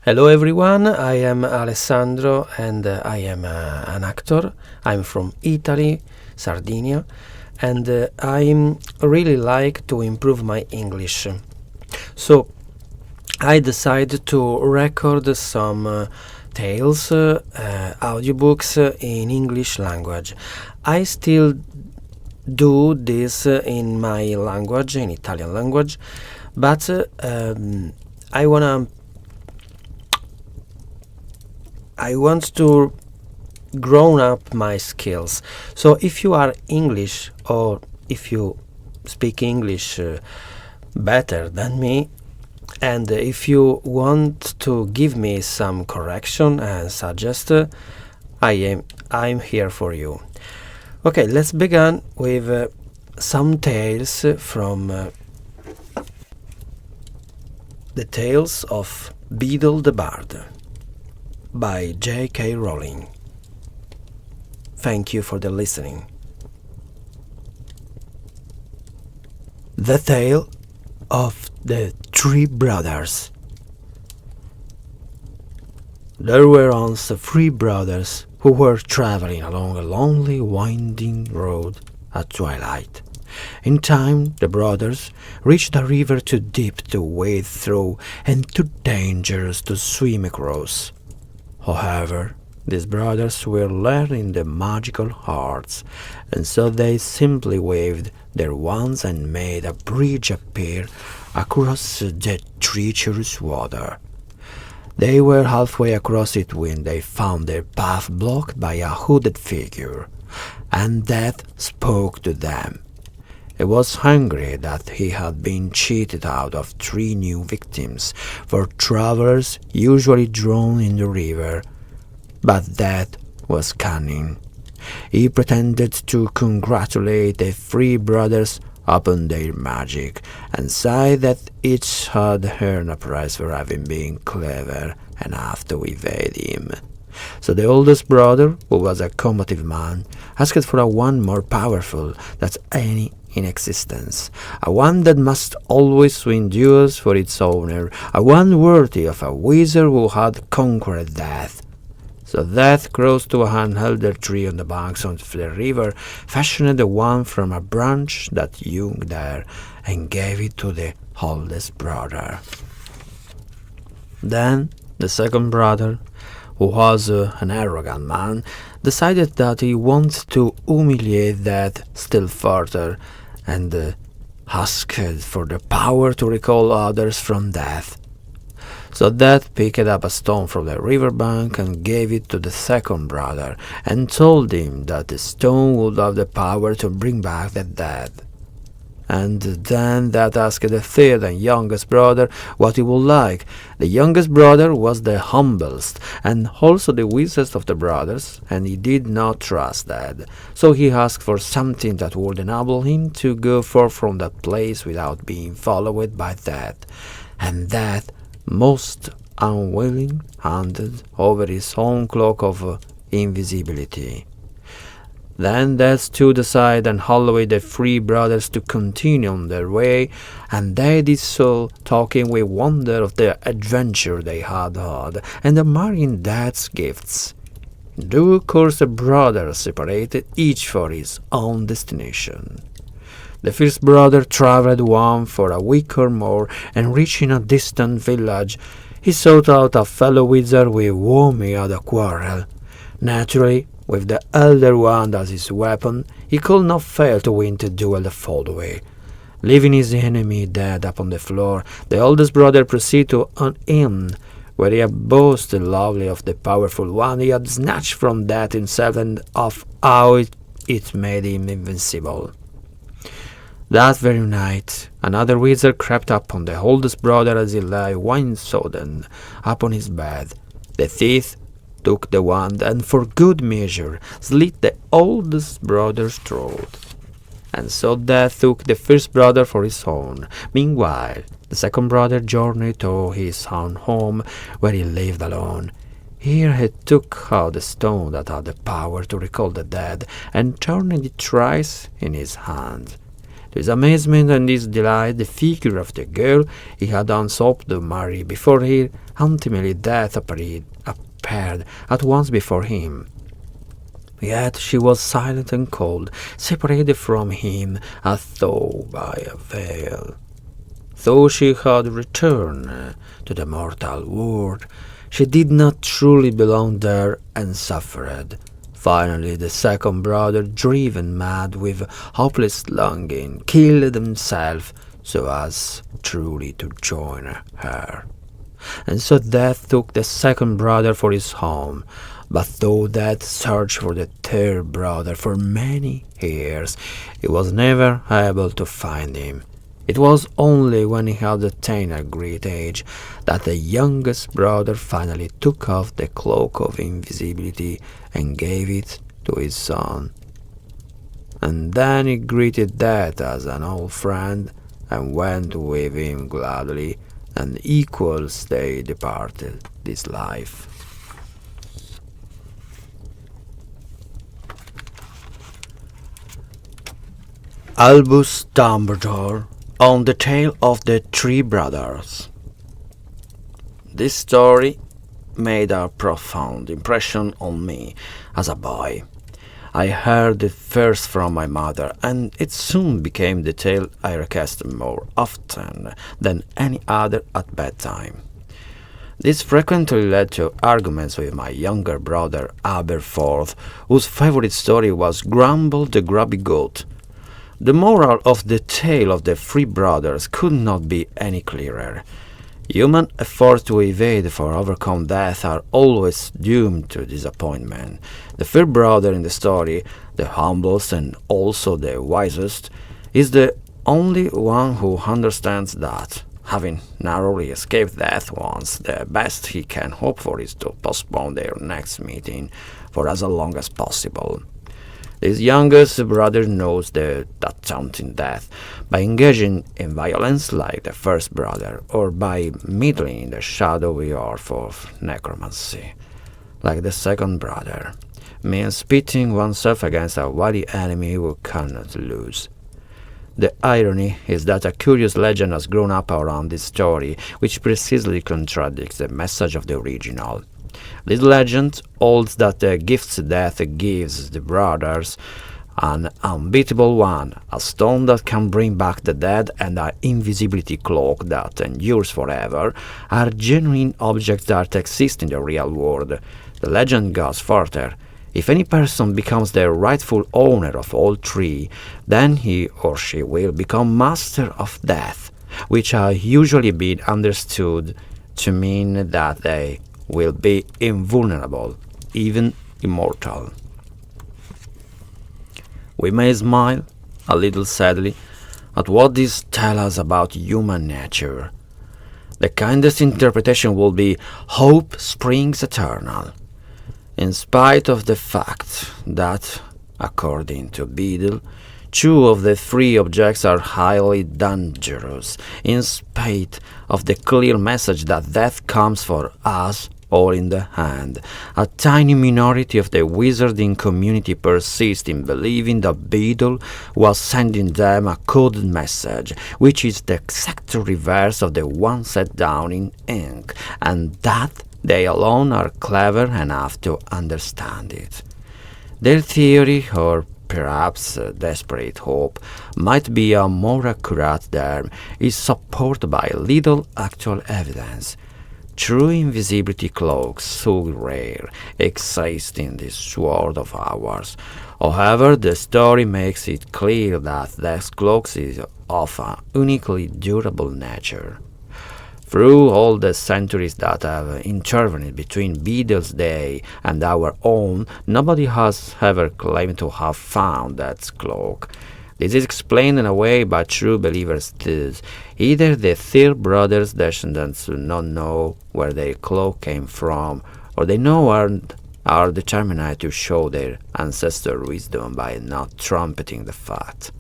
Hello everyone, I am Alessandro and I am an actor. I'm from Italy, Sardinia, and I really like to improve my English. So I decided to record some tales, audiobooks in English language. I still do this in my language, in Italian language, but I want to grown up my skills. So if you are English or if you speak English better than me, and if you want to give me some correction and suggest, I'm here for you. Okay, let's begin with some tales from the Tales of Beedle the Bard by J.K. Rowling. Thank you for the listening. The Tale of the Three Brothers. There were once three brothers who were traveling along a lonely, winding road at twilight. In time, the brothers reached a river too deep to wade through and too dangerous to swim across. However, these brothers were learning the magical arts, and so they simply waved their wands and made a bridge appear across the treacherous water. They were halfway across it when they found their path blocked by a hooded figure, and Death spoke to them. He was angry that he had been cheated out of 3 new victims, for travelers usually drown in the river. But Death was cunning. He pretended to congratulate the 3 brothers upon their magic, and said that each had earned a prize for having been clever enough to evade him. So the oldest brother, who was a combative man, asked for a wand more powerful than any in existence, a wand that must always win duels for its owner, a wand worthy of a wizard who had conquered death. So Death crossed to an elder tree on the banks of the river, fashioned the wand from a branch that hung there, and gave it to the oldest brother. Then the second brother, who was an arrogant man, decided that he wanted to humiliate Death still further, and asked for the power to recall others from death. So Death picked up a stone from the riverbank and gave it to the second brother, and told him that the stone would have the power to bring back the dead. And then Death asked the third and youngest brother what he would like. The youngest brother was the humblest, and also the wisest of the brothers, and he did not trust Death. So he asked for something that would enable him to go forth from that place without being followed by Death. And Death, most unwilling, handed over his own cloak of invisibility. Then Death stood aside and allowed the 3 brothers to continue on their way, and they did so, talking with wonder of the adventure they had had, and admiring Death's gifts. In due course the brothers separated, each for his own destination. The first brother travelled on for a week or more, and reaching a distant village, he sought out a fellow wizard with whom he had a quarrel. Naturally, with the elder one as his weapon, he could not fail to win the duel the following. Leaving his enemy dead upon the floor, the oldest brother proceeded to an inn, where he had boasted loudly of the powerful one he had snatched from Death himself, and of how it made him invincible. That very night, another wizard crept upon the oldest brother as he lay wine-sodden upon his bed. The thief took the wand, and for good measure slit the oldest brother's throat. And so Death took the first brother for his own. Meanwhile, the second brother journeyed to his own home, where he lived alone. Here he took out the stone that had the power to recall the dead, and turned it thrice in his hand. To his amazement and his delight, the figure of the girl he had once hoped to marry before her ultimately death appeared at once before him. Yet she was silent and cold, separated from him as though by a veil. Though she had returned to the mortal world, she did not truly belong there and suffered. Finally, the second brother, driven mad with hopeless longing, killed himself so as truly to join her. And so death took the second brother for his home. But though death searched for the third brother for many years, he was never able to find him. It was only when he had attained a great age that the youngest brother finally took off the cloak of invisibility and gave it to his son. And then he greeted death as an old friend and went with him gladly, and equals they departed this life. Albus Dumbledore on the tale of the three brothers. This story made a profound impression on me as a boy. I heard it first from my mother, and it soon became the tale I recounted more often than any other at bedtime. This frequently led to arguments with my younger brother Aberforth, whose favorite story was Grumble the Grubby Goat. The moral of the tale of the three brothers could not be any clearer. Human efforts to evade or overcome death are always doomed to disappointment. The third brother in the story, the humblest and also the wisest, is the only one who understands that, having narrowly escaped death once, the best he can hope for is to postpone their next meeting for as long as possible. This youngest brother knows that taunting death by engaging in violence like the first brother, or by meddling in the shadowy art of necromancy like the second brother, means pitting oneself against a wily enemy who cannot lose. The irony is that a curious legend has grown up around this story, which precisely contradicts the message of the original. This legend holds that the gifts death gives the brothers, an unbeatable one, a stone that can bring back the dead, and an invisibility cloak that endures forever, are genuine objects that exist in the real world. The legend goes further. If any person becomes the rightful owner of all three, then he or she will become master of death, which has usually been understood to mean that they will be invulnerable, even immortal. We may smile, a little sadly, at what this tells us about human nature. The kindest interpretation will be hope springs eternal, in spite of the fact that, according to Beedle, two of the three objects are highly dangerous, in spite of the clear message that death comes for us all in the hand. A tiny minority of the wizarding community persists in believing that Beedle was sending them a coded message, which is the exact reverse of the one set down in ink, and that they alone are clever enough to understand it. Their theory, or perhaps desperate hope, might be a more accurate term, is supported by little actual evidence. True invisibility cloaks, so rare, exist in this world of ours. However, the story makes it clear that this cloak is of a uniquely durable nature. Through all the centuries that have intervened between Beedle's day and our own, nobody has ever claimed to have found that cloak. This is explained in a way by true believers too. Either the third brother's descendants do not know where their cloak came from, or they know and are determined to show their ancestor wisdom by not trumpeting the fact.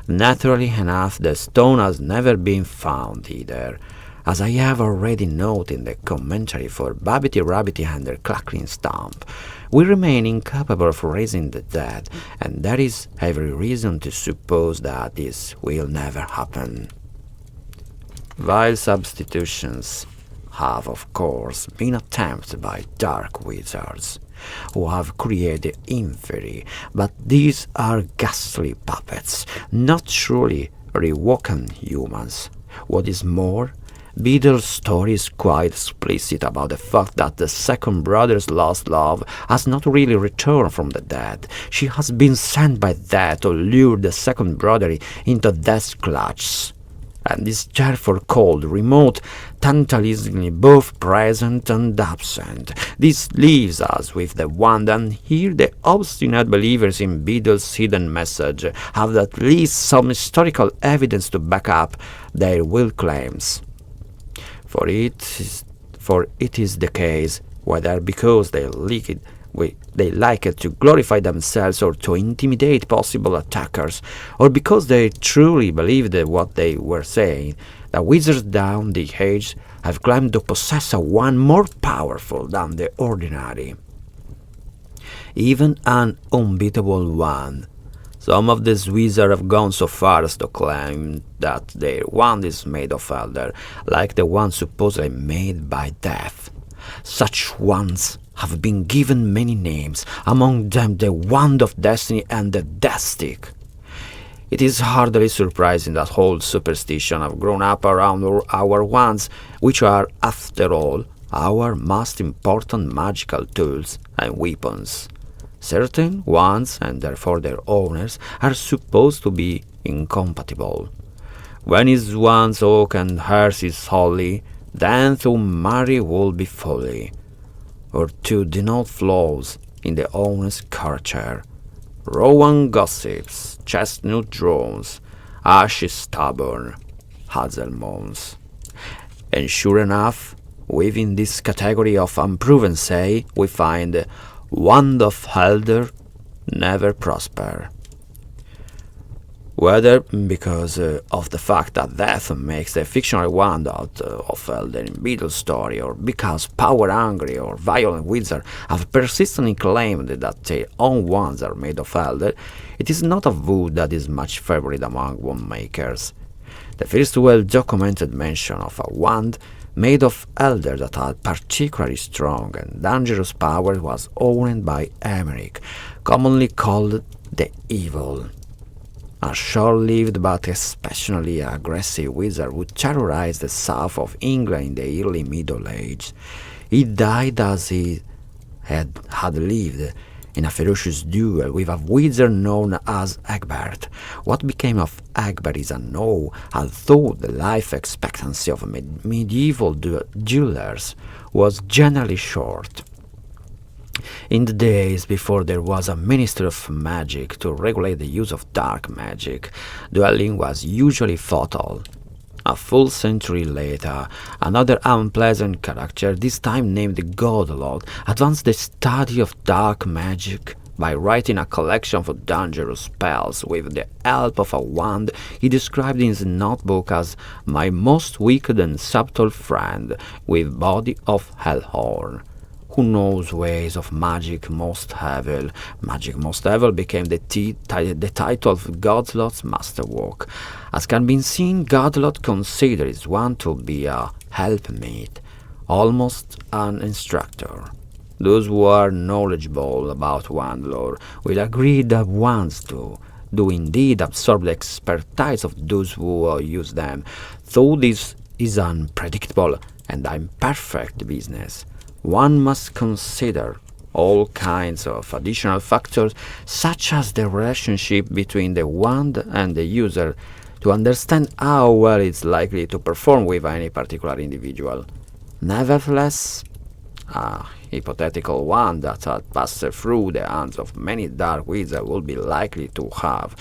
Naturally enough, the stone has never been found either, As I have already noted in the commentary for Babbity Rabbity and their Crackling Stump, we remain incapable of raising the dead, and there is every reason to suppose that this will never happen. Vile substitutions have, of course, been attempted by dark wizards, who have created inferi, but these are ghastly puppets, not truly rewoken humans. What is more, Beedle's story is quite explicit about the fact that the second brother's lost love has not really returned from the dead. She has been sent by death to lure the second brother into death's clutches, and is therefore called remote, tantalizingly both present and absent. This leaves us with the wand, and here the obstinate believers in Beedle's hidden message have at least some historical evidence to back up their will claims. For it is the case, whether because they like it to glorify themselves or to intimidate possible attackers, or because they truly believed what they were saying, that wizards down the ages have claimed to possess a wand more powerful than the ordinary, even an unbeatable wand. Some of these wizards have gone so far as to claim that their wand is made of elder, like the one supposedly made by death. Such wands have been given many names, among them the Wand of Destiny and the Death Stick. It is hardly surprising that whole superstition have grown up around our wands, which are, after all, our most important magical tools and weapons. Certain wands, and therefore their owners, are supposed to be incompatible. When his wand's oak and hers is holy, then to marry will be folly. Or to denote flaws in the owner's character, rowan gossips, chestnut drones, ashy stubborn, hazelmoons. And sure enough, within this category of unproven say, we find Wand of Elder never prosper. Whether because of the fact that death makes the fictional wand out of Elder in Beedle's story, or because power-hungry or violent wizards have persistently claimed that their own wands are made of Elder, it is not a wood that is much favored among wand makers. The first well-documented mention of a wand made of elder that had particularly strong and dangerous power was owned by Emmerich, commonly called the Evil, a short-lived but especially aggressive wizard who terrorized the south of England in the early Middle Ages. He died as he had lived, in a ferocious duel with a wizard known as Egbert. What became of Egbert is unknown, although the life expectancy of medieval duelers was generally short. In the days before there was a Minister of Magic to regulate the use of dark magic, dueling was usually fatal. A full century later, another unpleasant character, this time named Godlord, advanced the study of dark magic by writing a collection of dangerous spells with the help of a wand he described in his notebook as "my most wicked and subtle friend, with body of hellhorn." Who knows ways of magic most evil? Magic most evil became the title of Godlord's masterwork. As can be seen, Godlord considered his wand to be a helpmate, almost an instructor. Those who are knowledgeable about wand lore will agree that wands do indeed absorb the expertise of those who use them, though this is unpredictable and imperfect business. One must consider all kinds of additional factors, such as the relationship between the wand and the user, to understand how well it's likely to perform with any particular individual. Nevertheless, a hypothetical wand that had passed through the hands of many dark wizards would be likely to have,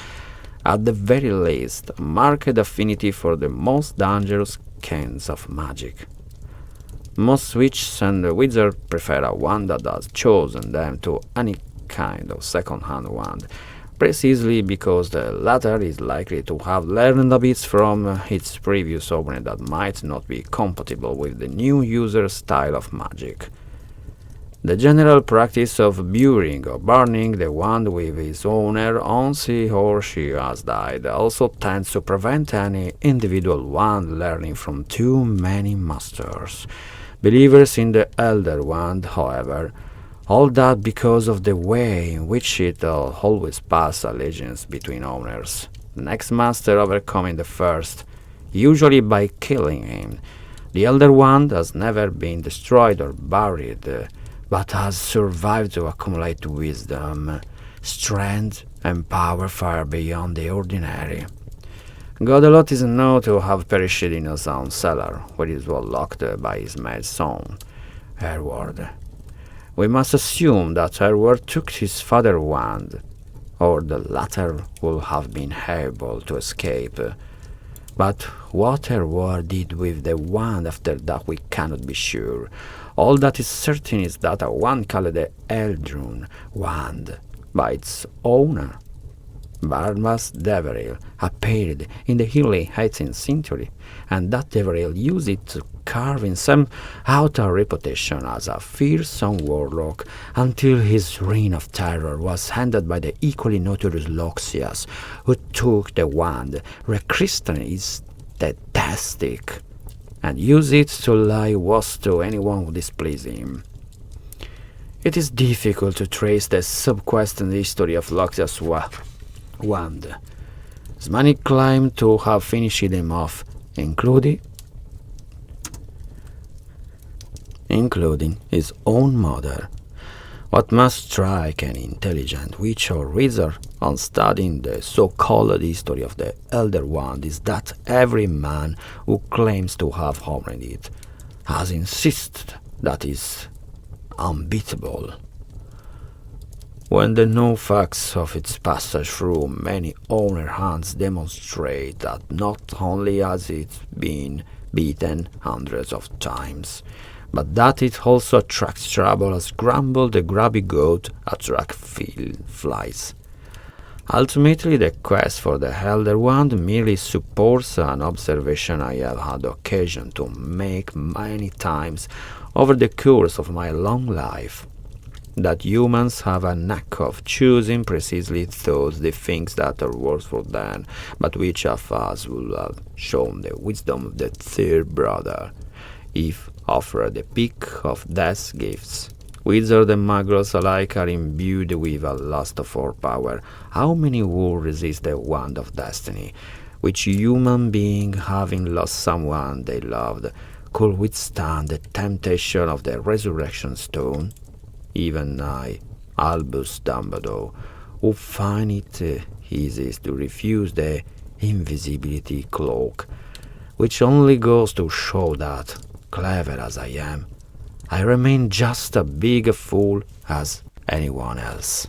at the very least, a marked affinity for the most dangerous kinds of magic. Most witches and wizards prefer a wand that has chosen them to any kind of second-hand wand, precisely because the latter is likely to have learned habits from its previous owner that might not be compatible with the new user's style of magic. The general practice of burying or burning the wand with its owner once he or she has died also tends to prevent any individual wand learning from too many masters. Believers in the Elder Wand, however, hold that because of the way in which it always passes allegiance between owners, the next master overcoming the first, usually by killing him. The Elder Wand has never been destroyed or buried, but has survived to accumulate wisdom, strength, and power far beyond the ordinary. Godolot is known to have perished in his own cellar, where it was locked by his mad son, Hereward. We must assume that Hereward took his father's wand, or the latter would have been able to escape. But what Hereward did with the wand after that we cannot be sure. All that is certain is that a wand called the Eldrun wand by its owner, Barnabas Deverell, appeared in the early 18th century, and that Deverell used it to carve himself out a reputation as a fearsome warlock until his reign of terror was ended by the equally notorious Loxias, who took the wand, rechristened it the Death Stick, and used it to lay waste to anyone who displeased him. It is difficult to trace the subquestioned history of Loxias' wand. As many claim to have finished him off, including his own mother. What must strike an intelligent witch or wizard on studying the so-called history of the Elder Wand is that every man who claims to have owned it has insisted that it is unbeatable, when the known facts of its passage through many owner hands demonstrate that not only has it been beaten hundreds of times, but that it also attracts trouble as Grumble the grubby goat attracts flies. Ultimately, the quest for the Elder Wand merely supports an observation I have had occasion to make many times over the course of my long life, that humans have a knack of choosing precisely those the things that are worse for them, but which of us will have shown the wisdom of the third brother, if offered the pick of death's gifts. Wizards and muggles alike are imbued with a lust for power. How many will resist the wand of destiny? Which human being, having lost someone they loved, could withstand the temptation of the resurrection stone? Even I, Albus Dumbledore, who find it easiest to refuse the invisibility cloak, which only goes to show that, clever as I am, I remain just as big a fool as anyone else.